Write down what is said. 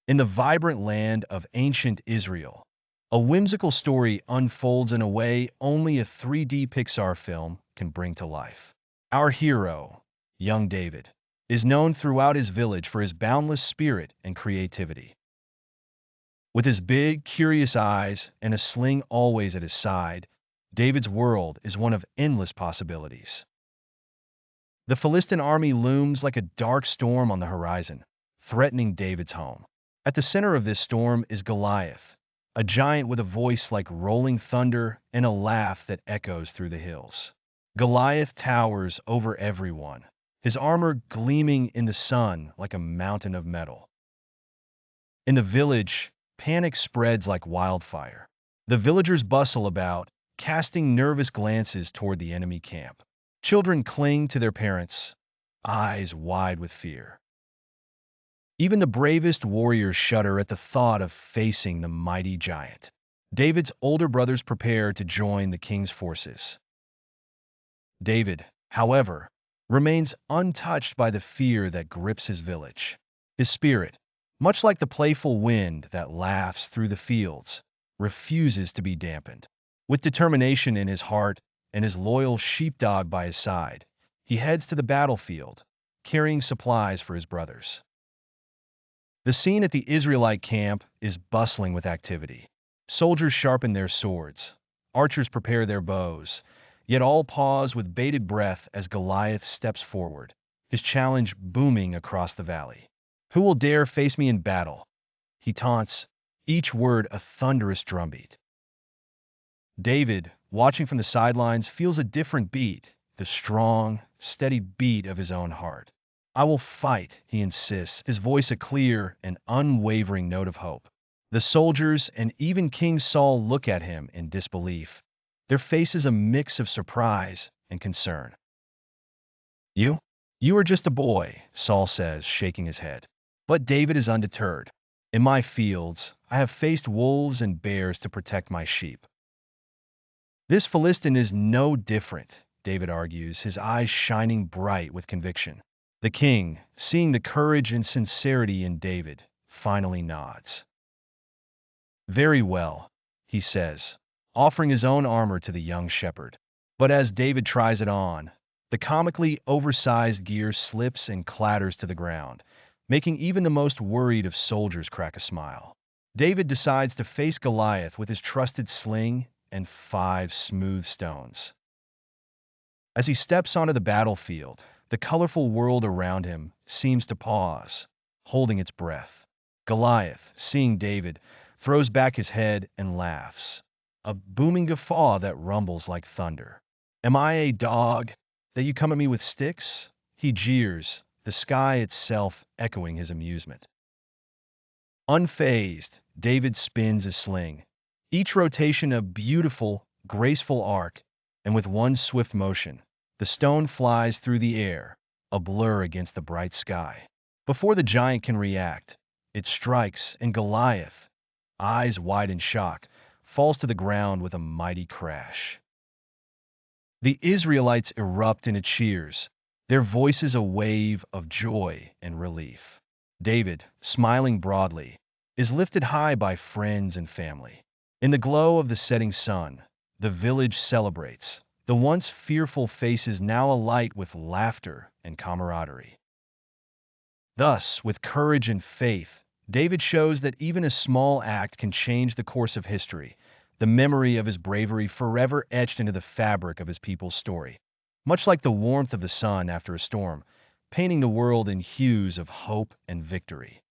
In the vibrant land of ancient Israel, a whimsical story unfolds in a way only a 3D Pixar film can bring to life. Our hero, young David, is known throughout his village for his boundless spirit and creativity. With his big, curious eyes and a sling always at his side, David's world is one of endless possibilities. The Philistine army looms like a dark storm on the horizon, threatening David's home. At the center of this storm is Goliath, a giant with a voice like rolling thunder and a laugh that echoes through the hills. Goliath towers over everyone, his armor gleaming in the sun like a mountain of metal. In the village, panic spreads like wildfire. The villagers bustle about, casting nervous glances toward the enemy camp. Children cling to their parents, eyes wide with fear. Even the bravest warriors shudder at the thought of facing the mighty giant. David's older brothers prepare to join the king's forces. David, however, remains untouched by the fear that grips his village. His spirit, much like the playful wind that laughs through the fields, refuses to be dampened. With determination in his heart and his loyal sheepdog by his side, he heads to the battlefield, carrying supplies for his brothers. The scene at the Israelite camp is bustling with activity. Soldiers sharpen their swords, archers prepare their bows, yet all pause with bated breath as Goliath steps forward, his challenge booming across the valley. Who will dare face me in battle? He taunts, each word a thunderous drumbeat. David, watching from the sidelines, feels a different beat, the strong, steady beat of his own heart. I will fight, he insists, his voice a clear and unwavering note of hope. The soldiers and even King Saul look at him in disbelief, their faces a mix of surprise and concern. You? You are just a boy, Saul says, shaking his head. But David is undeterred. In my fields, I have faced wolves and bears to protect my sheep. This Philistine is no different, David argues, his eyes shining bright with conviction. The king, seeing the courage and sincerity in David, finally nods. Very well, he says, offering his own armor to the young shepherd. But as David tries it on, the comically oversized gear slips and clatters to the ground, making even the most worried of soldiers crack a smile. David decides to face Goliath with his trusted sling and 5 smooth stones. As he steps onto the battlefield, the colorful world around him seems to pause, holding its breath. Goliath, seeing David, throws back his head and laughs, a booming guffaw that rumbles like thunder. Am I a dog, that you come at me with sticks? He jeers, the sky itself echoing his amusement. Unfazed, David spins his sling, each rotation a beautiful, graceful arc, and with one swift motion, the stone flies through the air, a blur against the bright sky. Before the giant can react, it strikes, and Goliath, eyes wide in shock, falls to the ground with a mighty crash. The Israelites erupt into cheers, their voices a wave of joy and relief. David, smiling broadly, is lifted high by friends and family. In the glow of the setting sun, the village celebrates, the once fearful faces now alight with laughter and camaraderie. Thus, with courage and faith, David shows that even a small act can change the course of history, the memory of his bravery forever etched into the fabric of his people's story. Much like the warmth of the sun after a storm, painting the world in hues of hope and victory.